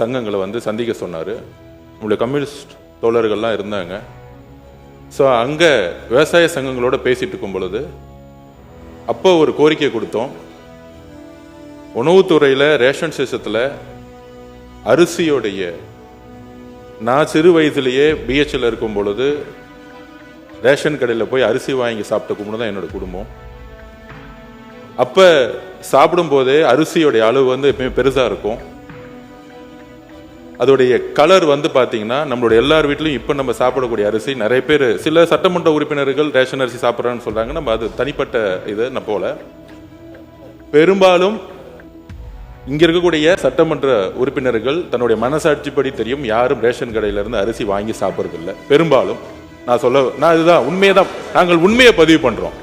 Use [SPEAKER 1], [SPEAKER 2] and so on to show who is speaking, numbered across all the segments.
[SPEAKER 1] சங்கங்களை வந்து சந்திக்க சொன்னார். நம்மளுடைய கம்யூனிஸ்ட் தோழர்கள்லாம் இருந்தாங்க. ஸோ அங்கே விவசாய சங்கங்களோட பேசிட்டு இருக்கும் பொழுது அப்போ ஒரு கோரிக்கை கொடுத்தோம். உணவுத்துறையில் ரேஷன் சிஸ்டத்தில் அரிசியோடைய, நான் சிறு வயதிலேயே பிஹெச்ல இருக்கும் பொழுது ரேஷன் கடையில் போய் அரிசி வாங்கி சாப்பிட்ட குடும்பம் தான் என்னோட குடும்பம். அப்போ சாப்பிடும்போதே அரிசியோடைய அளவு வந்து எப்பயுமே பெருசாக இருக்கும். அதோடைய கலர் வந்து பார்த்தீங்கன்னா நம்மளுடைய எல்லார் வீட்லையும் இப்போ நம்ம சாப்பிடக்கூடிய அரிசி, நிறைய பேர் சில சட்டமன்ற உறுப்பினர்கள் ரேஷன் அரிசி சாப்பிட்றான்னு சொல்கிறாங்க. நம்ம அது தனிப்பட்ட இது நம்ம போல. பெரும்பாலும் இங்கே இருக்கக்கூடிய சட்டமன்ற உறுப்பினர்கள் தன்னுடைய மனசாட்சிப்படி தெரியும் யாரும் ரேஷன் கடையிலேருந்து அரிசி வாங்கி சாப்பிட்றதில்லை. பெரும்பாலும் நான் இதுதான் உண்மையை தான், நாங்கள் உண்மையை பதிவு பண்ணுறோம்.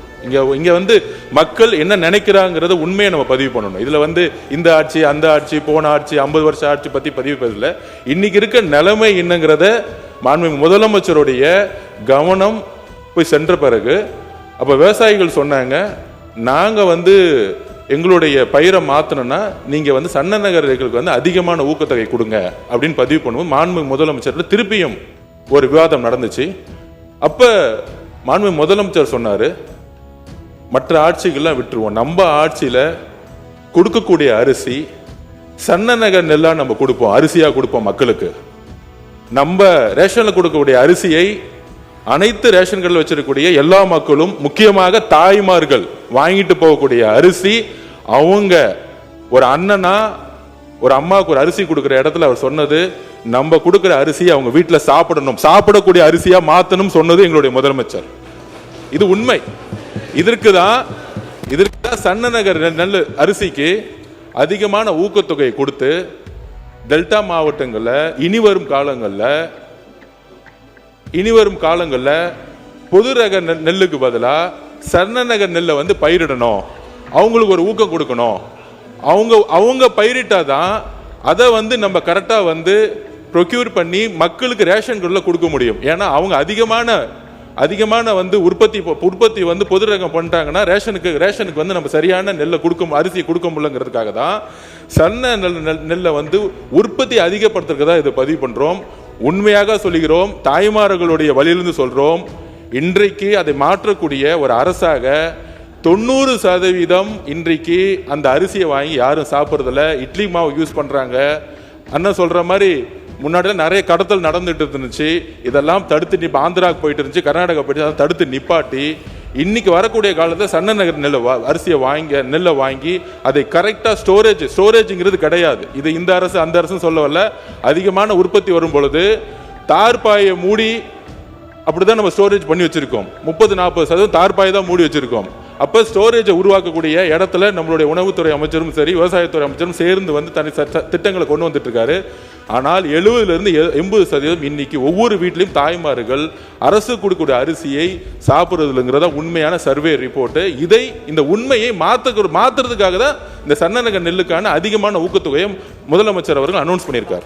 [SPEAKER 1] இங்கே வந்து மக்கள் என்ன நினைக்கிறாங்கிறத உண்மையை நம்ம பதிவு பண்ணணும். இதில் வந்து இந்த ஆட்சி அந்த ஆட்சி போன ஆட்சி 50 வருஷம் ஆட்சி பற்றி பதிவு பண்ணல. இன்னைக்கு இருக்க நிலைமை என்னங்கிறத மாண்புமிகு முதலமைச்சருடைய கவனம் போய் சென்ற பிறகு அப்போ விவசாயிகள் சொன்னாங்க, நாங்கள் வந்து எங்களுடைய பயிரை மாற்றணும்னா நீங்கள் வந்து சன்ன நகர்களுக்கு வந்து அதிகமான ஊக்கத்தொகை கொடுங்க அப்படின்னு பதிவு பண்ணுவோம். மாண்புமிகு முதலமைச்சர் திருப்பியும் ஒரு விவாதம் நடந்துச்சு. அப்போ மாண்புமிகு முதலமைச்சர் சொன்னார், மற்ற ஆட்சிகள்லாம் விட்டுருவோம், நம்ம ஆட்சியில் கொடுக்கக்கூடிய அரிசி சன்ன நகர் நெல்லா நம்ம கொடுப்போம், அரிசியாக கொடுப்போம் மக்களுக்கு. நம்ம ரேஷனில் கொடுக்கக்கூடிய அரிசியை அனைத்து ரேஷன் கடையில் வச்சிருக்கக்கூடிய எல்லா மக்களும், முக்கியமாக தாய்மார்கள் வாங்கிட்டு போகக்கூடிய அரிசி, அவங்க ஒரு அண்ணனா ஒரு அம்மாவுக்கு ஒரு அரிசி கொடுக்குற இடத்துல அவர் சொன்னது, நம்ம கொடுக்குற அரிசியை அவங்க வீட்டில் சாப்பிடணும், சாப்பிடக்கூடிய அரிசியா மாற்றணும் சொன்னது எங்களுடைய முதலமைச்சர். இது உண்மை. இதற்கு தான் சன்ன நகர் நெல் அரிசிக்கு அதிகமான ஊக்கத்தொகை கொடுத்து டெல்டா மாவட்டங்களில் இனி வரும் காலங்களில் பொது ரக நெல்லுக்கு பதிலாக சன்ன நகர் நெல்லை வந்து பயிரிடணும், அவங்களுக்கு ஒரு ஊக்கம் கொடுக்கணும். அவங்க பயிரிட்டாதான் அதை வந்து நம்ம கரெக்டாக வந்து ப்ரொக்யூர் பண்ணி மக்களுக்கு ரேஷன் கடையில் கொடுக்க முடியும். ஏன்னா அவங்க அதிகமான வந்து உற்பத்தி வந்து பொது ரகம் பண்ணிட்டாங்கன்னா ரேஷனுக்கு வந்து நம்ம சரியான நெல்லை அரிசி கொடுக்க முடியலங்கிறதுக்காக தான் சன்ன நெல்லை வந்து உற்பத்தி அதிகப்படுத்துறதுக்கு தான் இதை பதிவு பண்றோம். உண்மையாக சொல்லுகிறோம், தாய்மார்களுடைய வழியிலிருந்து சொல்றோம். இன்றைக்கு அதை மாற்றக்கூடிய ஒரு அரசாக 90% இன்றைக்கு அந்த அரிசியை வாங்கி யாரும் சாப்பிட்றதில்ல. இட்லி மாவு யூஸ் பண்றாங்க. அண்ணன் சொல்ற மாதிரி முன்னாடி நிறைய கடத்தல் நடந்துட்டு இருந்துச்சு. இதெல்லாம் தடுத்து ஆந்திராவுக்கு போயிட்டு இருந்துச்சு, கர்நாடகா போயிட்டு அதை தடுத்து நிப்பாட்டி இன்னைக்கு வரக்கூடிய காலத்தில் சன்ன நகர் நெல்லை வாங்கி அதை கரெக்டாக ஸ்டோரேஜுங்கிறது கிடையாது. இது இந்த அரசு அந்த அரசு சொல்ல வரல. அதிகமான உற்பத்தி வரும் பொழுது தார்பாயை மூடி அப்படிதான் நம்ம ஸ்டோரேஜ் பண்ணி வச்சிருக்கோம். 30-40% தார்பாயை தான் மூடி வச்சிருக்கோம். அப்போ ஸ்டோரேஜை உருவாக்கக்கூடிய இடத்துல நம்மளுடைய உணவுத்துறை அமைச்சரும் சரி விவசாயத்துறை அமைச்சரும் சேர்ந்து வந்து தனி திட்டங்களை கொண்டு வந்துட்டு இருக்காரு. ஆனால் 70% 80% இன்னைக்கு ஒவ்வொரு வீட்லையும் தாய்மார்கள் அரசு கொடுக்கக்கூடிய அரிசியை சாப்பிடுறதுங்கிறத உண்மையான சர்வே ரிப்போர்ட். இந்த உண்மையை மாத்துறதுக்காக தான் இந்த சன்ன நகர் நெல்லுக்கான அதிகமான ஊக்கத்தொகையை முதலமைச்சர் அவர்கள் அனௌன்ஸ் பண்ணியிருக்காரு.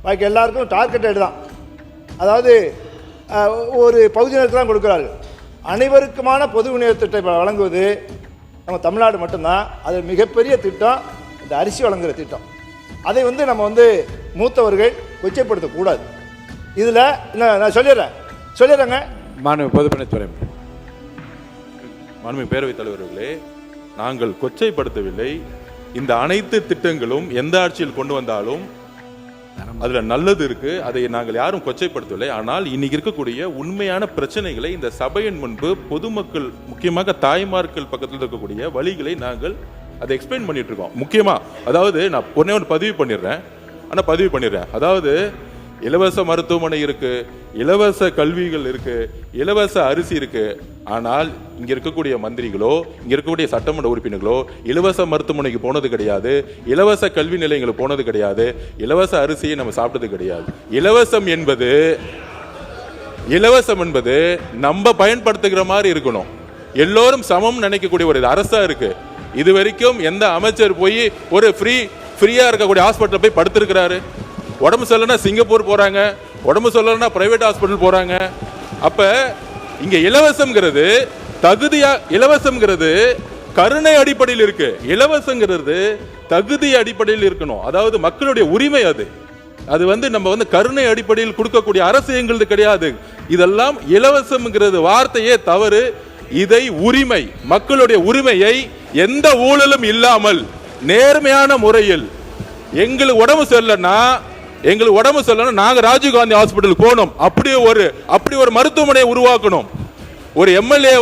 [SPEAKER 2] பாக்கி எல்லாருக்கும் டார்கெட் தான், அதாவது ஒரு பகுதியினருக்கு தான் கொடுக்கிறார்கள். அனைவருக்குமான பொது விநியோக திட்டத்தை வழங்குவது நம்ம தமிழ்நாடு மட்டும்தான். அது மிகப்பெரிய திட்டம், இந்த அரிசி வழங்குகிற திட்டம். அதை வந்து நம்ம வந்து மூத்தவர்கள் கொச்சைப்படுத்தக்கூடாது. இதில் நான் சொல்லிடுறேங்க.
[SPEAKER 1] மாண்புமிகு பொதுப்பணித்துறை மாண்புமிகு பேரவைத் தலைவர்களே, நாங்கள் கொச்சைப்படுத்தவில்லை. இந்த அனைத்து திட்டங்களும் எந்த ஆட்சியில் கொண்டு வந்தாலும் அதுல நல்லது இருக்கு, அதை நாங்கள் யாரும் கொச்சைப்படுத்தவில்லை. ஆனால் இன்னைக்கு இருக்கக்கூடிய உண்மையான பிரச்சனைகளை இந்த சபையின் முன்பு பொதுமக்கள், முக்கியமாக தாய்மார்கள் பக்கத்தில் இருக்கக்கூடிய வழிகளை நாங்கள் அதை எக்ஸ்பிளைன் பண்ணிட்டு இருக்கோம். முக்கியமா அதாவது நான் ஒன்று பதிவு பண்ணிடுறேன். அதாவது இலவச மருத்துவமனை இருக்கு, இலவச கல்விகள் இருக்கு, இலவச அரிசி இருக்கு. ஆனால் இங்க இருக்கக்கூடிய மந்திரிகளோ இங்க இருக்கக்கூடிய சட்டமன்ற உறுப்பினர்களோ இலவச மருத்துவமனைக்கு போனது கிடையாது, இலவச கல்வி நிலையங்களுக்கு போனது கிடையாது, இலவச அரிசியை நம்ம சாப்பிட்டது கிடையாது. இலவசம் என்பது நம்ம பயன்படுத்துகிற மாதிரி இருக்கணும். எல்லோரும் சமம் நினைக்கக்கூடிய ஒரு அரசா இருக்கு. இது வரைக்கும் எந்த அமைச்சர் போய் ஒரு ஃப்ரீயா இருக்கக்கூடிய ஹாஸ்பிட்டல் போய் படுத்திருக்கிறாரு? உடம்பு சொல்லனா சிங்கப்பூர் போறாங்க, உடம்பு சொல்லனா பிரைவேட் ஹாஸ்பிட்டல் போறாங்க. அப்ப இங்க இலவசம்ங்கிறது கருணை அடிப்படையில் இருக்கு. இலவசங்கிறது தகுதி அடிப்படையில் இருக்கணும். அதாவது மக்களுடைய உரிமை அது. அது நம்ம கருணை அடிப்படையில் கொடுக்கக்கூடிய அரசு எங்களது கிடையாது. இதெல்லாம் இலவசம்ங்கிறது வார்த்தையே தவறு. இதை உரிமை, மக்களுடைய உரிமையை எந்த ஊழலும் இல்லாமல் நேர்மையான முறையில் எங்களுக்கு உடம்பு சரியில்லைன்னா நாங்க ராஜீவ்காந்தி ஹாஸ்பிட்டல் போனோம். அப்படி ஒரு மருத்துவமனையை உருவாக்கணும். ஒரு எம்எல்ஏ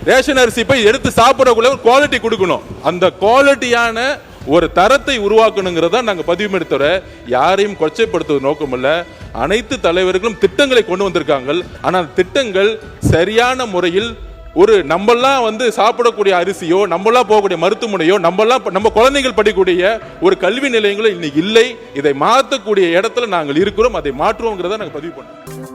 [SPEAKER 1] ரேஷன் அரிசி போய் எடுத்து சாப்பிடக்குள்ள ஒரு குவாலிட்டி கொடுக்கணும். அந்த குவாலிட்டியான ஒரு தரத்தை உருவாக்கணுங்கிறத நாங்கள் பதிவு எடுத்தோட யாரையும் கொச்சைப்படுத்துவது நோக்கம் இல்ல. அனைத்து தலைவர்களும் திட்டங்களை கொண்டு வந்திருக்காங்க. ஆனால் திட்டங்கள் சரியான முறையில் ஒரு நம்மெல்லாம் சாப்பிடக்கூடிய அரிசியோ, நம்மெல்லாம் போகக்கூடிய மருத்துவமனையோ, நம்ம குழந்தைகள் படிக்கக்கூடிய ஒரு கல்வி நிலையங்களோ இன்னைக்கு இல்லை. இதை மாற்றக்கூடிய இடத்துல நாங்கள் இருக்கிறோம். அதை மாற்றுவோங்கிறத நாங்கள் பதிவு பண்ணோம்.